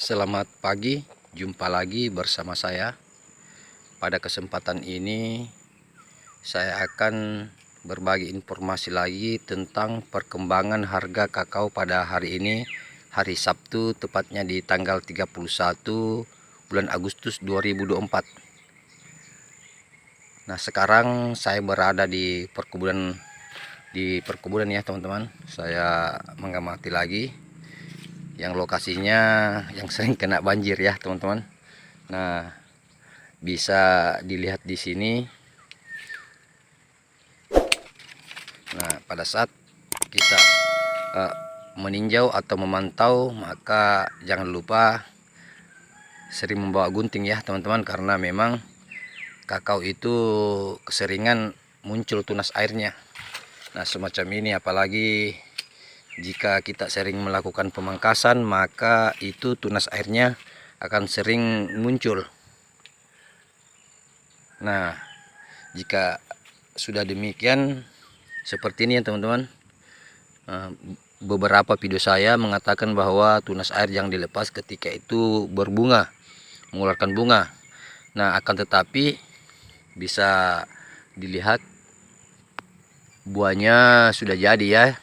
Selamat pagi, jumpa lagi bersama saya. Pada kesempatan ini saya akan berbagi informasi lagi tentang perkembangan harga kakao pada hari ini, hari Sabtu, tepatnya di tanggal 31 bulan Agustus 2024. Nah, sekarang saya berada di perkebunan ya teman-teman. Saya mengamati lagi yang lokasinya yang sering kena banjir ya teman-teman. Nah, bisa dilihat di sini. Nah, pada saat kita meninjau atau memantau, maka jangan lupa sering membawa gunting ya teman-teman, karena memang kakao itu keseringan muncul tunas airnya. Nah, semacam ini, apalagi jika kita sering melakukan pemangkasan, maka itu tunas airnya akan sering muncul. Nah, jika sudah demikian, seperti ini ya teman-teman, beberapa video saya mengatakan bahwa tunas air yang dilepas ketika itu berbunga, mengeluarkan bunga. Nah, akan tetapi bisa dilihat buahnya sudah jadi ya,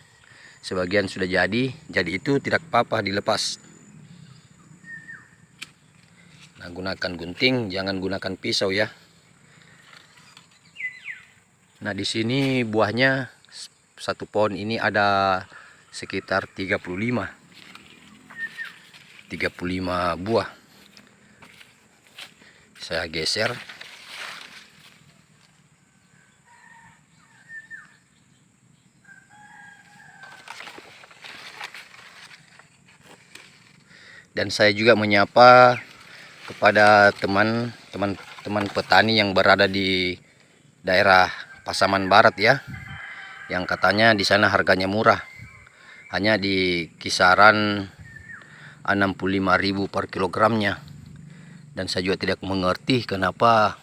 sebagian sudah jadi itu tidak apa-apa dilepas. Nah, gunakan gunting, jangan gunakan pisau ya. Nah, di sini buahnya satu pohon ini ada sekitar 35 buah. Saya geser. Dan saya juga menyapa kepada teman-teman petani yang berada di daerah Pasaman Barat ya, yang katanya di sana harganya murah, hanya di kisaran 65.000 per kilogramnya. Dan saya juga tidak mengerti kenapa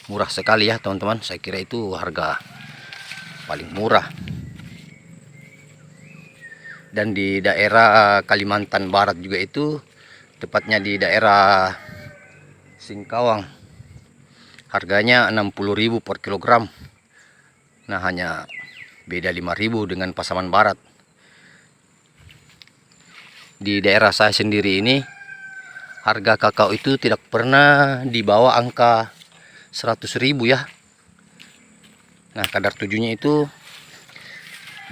murah sekali ya teman-teman. Saya kira itu harga paling murah. Dan di daerah Kalimantan Barat juga itu, tepatnya di daerah Singkawang, harganya 60.000 per kilogram. Nah, hanya beda 5.000 dengan Pasaman Barat. Di daerah saya sendiri ini, harga kakao itu tidak pernah di bawah angka 100.000 ya. Nah, kadar tujuhnya itu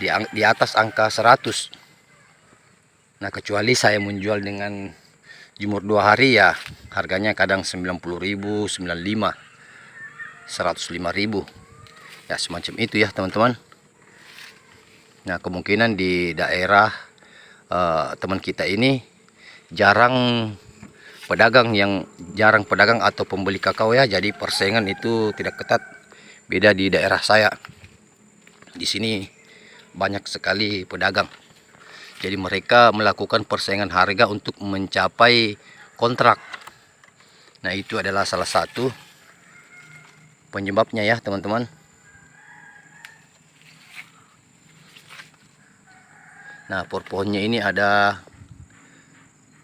di atas angka 100. Nah, kecuali saya menjual dengan jumur 2 hari ya, harganya kadang 90.000, 95, 105.000. Ya, semacam itu ya teman-teman. Nah, kemungkinan di daerah teman kita ini jarang pedagang atau pembeli kakao ya, jadi persaingan itu tidak ketat. Beda di daerah saya. Di sini banyak sekali pedagang. Jadi mereka melakukan persaingan harga untuk mencapai kontrak. Nah, itu adalah salah satu penyebabnya ya teman-teman. Nah, per pohonnya ini ada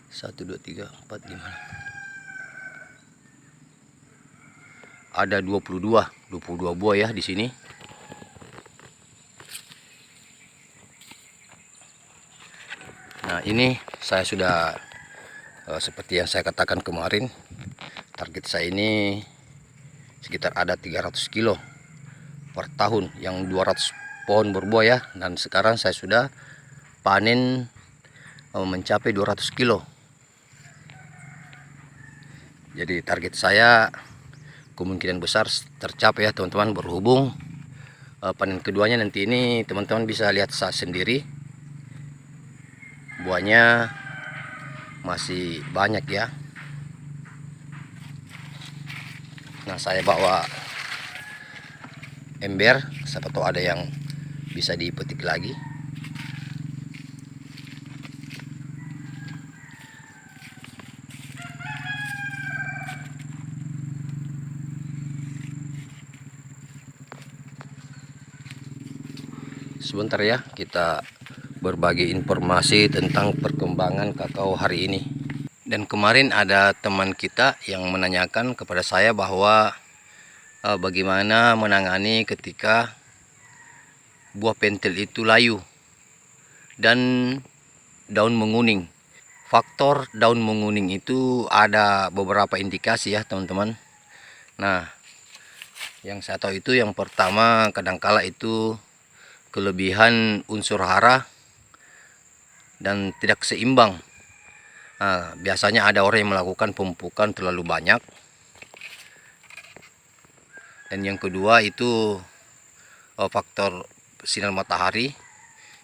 1, 2, 3, 4, 5. Ada 22 buah ya di sini. Nah, ini saya sudah seperti yang saya katakan kemarin, target saya ini sekitar ada 300 kilo per tahun, yang 200 pohon berbuah ya. Dan sekarang saya sudah panen mencapai 200 kilo. Jadi target saya kemungkinan besar tercapai ya teman-teman, berhubung panen keduanya nanti ini teman-teman bisa lihat saat sendiri, buahnya masih banyak ya. Nah, saya bawa ember, siapa tahu ada yang bisa dipetik lagi. Sebentar ya, kita berbagi informasi tentang perkembangan kakao hari ini. Dan kemarin ada teman kita yang menanyakan kepada saya bahwa bagaimana menangani ketika buah pentil itu layu dan daun menguning. Faktor daun menguning itu ada beberapa indikasi ya teman-teman. Nah, yang saya tahu itu yang pertama kadangkala itu kelebihan unsur hara dan tidak seimbang. Nah, biasanya ada orang yang melakukan pemupukan terlalu banyak. Dan yang kedua itu faktor sinar matahari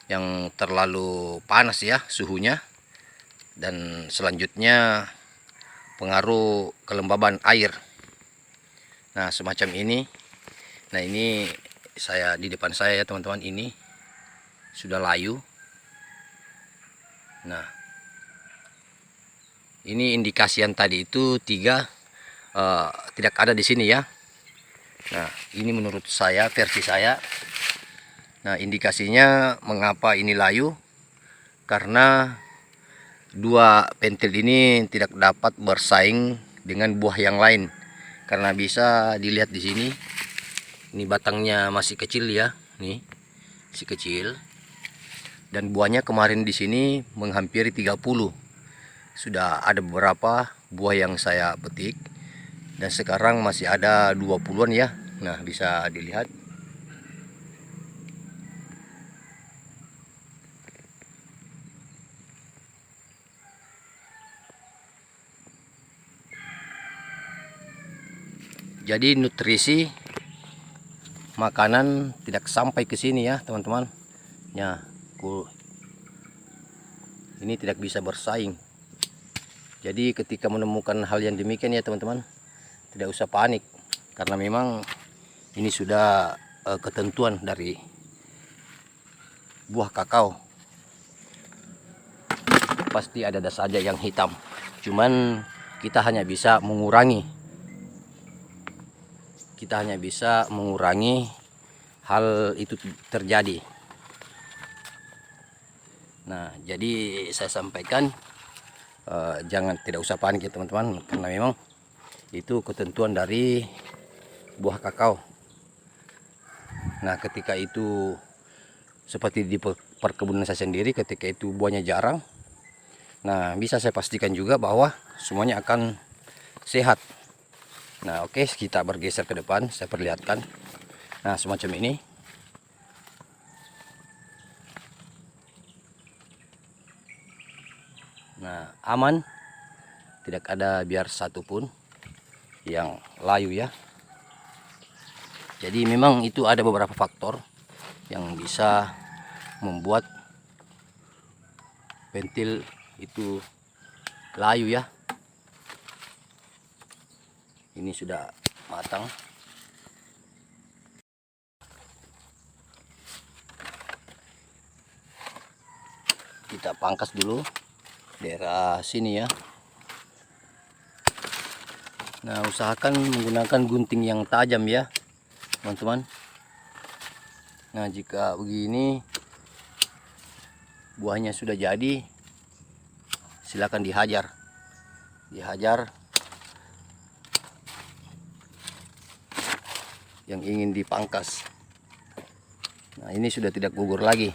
yang terlalu panas ya suhunya. Dan selanjutnya pengaruh kelembaban air. Nah, semacam ini. Nah, ini saya di depan saya ya teman-teman, ini sudah layu. Nah, ini indikasi yang tadi itu tiga tidak ada di sini ya. Nah, ini menurut saya, versi saya. Nah, indikasinya mengapa ini layu, karena dua pentil ini tidak dapat bersaing dengan buah yang lain. Karena bisa dilihat di sini, ini batangnya masih kecil ya, nih masih kecil. Dan buahnya kemarin di sini menghampiri 30. Sudah ada beberapa buah yang saya petik dan sekarang masih ada 20-an ya. Nah, bisa dilihat. Jadi nutrisi makanan tidak sampai ke sini ya teman-teman. Ya, ini tidak bisa bersaing. Jadi ketika menemukan hal yang demikian ya teman-teman, tidak usah panik, karena memang ini sudah ketentuan dari buah kakao. Pasti ada saja yang hitam, cuman kita hanya bisa mengurangi hal itu terjadi. Nah, jadi saya sampaikan tidak usah panik ya teman-teman, karena memang itu ketentuan dari buah kakao. Nah, ketika itu seperti di perkebunan saya sendiri, ketika itu buahnya jarang, nah bisa saya pastikan juga bahwa semuanya akan sehat. Nah, oke, kita bergeser ke depan, saya perlihatkan. Nah, semacam ini. Nah, aman, tidak ada biar satupun yang layu ya. Jadi memang itu ada beberapa faktor yang bisa membuat pentil itu layu ya. Ini sudah matang. Kita pangkas dulu daerah sini ya. Nah, usahakan menggunakan gunting yang tajam ya teman-teman. Nah, jika begini buahnya sudah jadi, silakan dihajar yang ingin dipangkas. Nah, ini sudah tidak gugur lagi.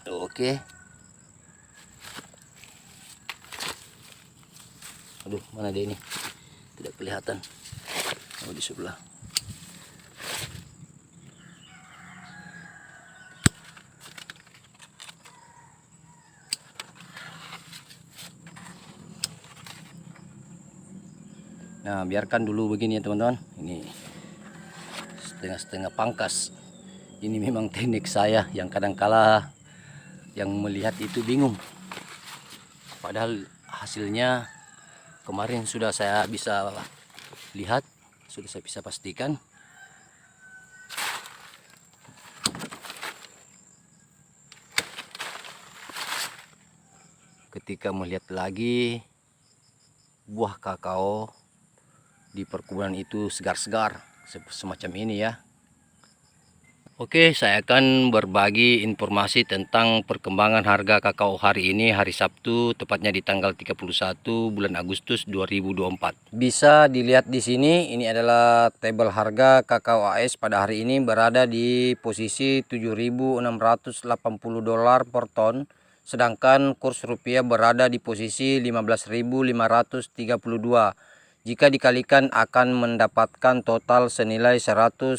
Oke. Aduh, mana dia ini? Tidak kelihatan. Oh, di sebelah. Nah, biarkan dulu begini ya teman-teman. Ini setengah-setengah pangkas. Ini memang teknik saya yang kadangkala yang melihat itu bingung. Padahal hasilnya kemarin sudah saya bisa lihat, sudah saya bisa pastikan. Ketika melihat lagi buah kakao di perkebunan itu segar-segar semacam ini ya. Oke, saya akan berbagi informasi tentang perkembangan harga kakao hari ini, hari Sabtu, tepatnya di tanggal 31 bulan Agustus 2024. Bisa dilihat di sini, ini adalah tabel harga kakao AS pada hari ini berada di posisi 7.680 dolar per ton, sedangkan kurs rupiah berada di posisi 15.532. Jika dikalikan akan mendapatkan total senilai 119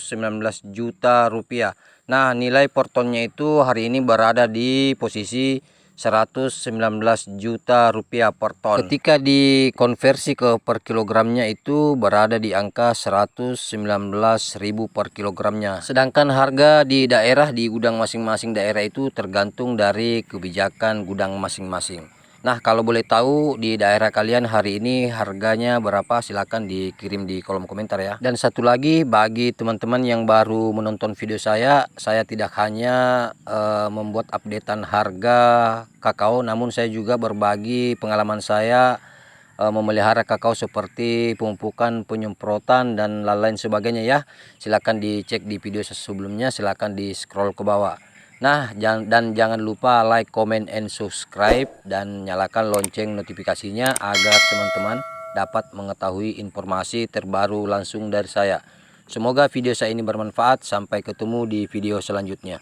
juta rupiah. Nah, nilai per tonnya itu hari ini berada di posisi 119 juta rupiah per ton. Ketika dikonversi ke per kilogramnya itu berada di angka 119.000 per kilogramnya. Sedangkan harga di daerah, di gudang masing-masing daerah itu tergantung dari kebijakan gudang masing-masing. Nah, kalau boleh tahu di daerah kalian hari ini harganya berapa, silahkan dikirim di kolom komentar ya. Dan satu lagi, bagi teman-teman yang baru menonton video saya tidak hanya membuat updatean harga kakao, namun saya juga berbagi pengalaman saya memelihara kakao seperti pemupukan, penyemprotan dan lain-lain sebagainya ya. Silahkan dicek di video sebelumnya, silahkan di scroll ke bawah. Nah, jangan lupa like, comment, and subscribe, dan nyalakan lonceng notifikasinya agar teman-teman dapat mengetahui informasi terbaru langsung dari saya. Semoga video saya ini bermanfaat. Sampai ketemu di video selanjutnya.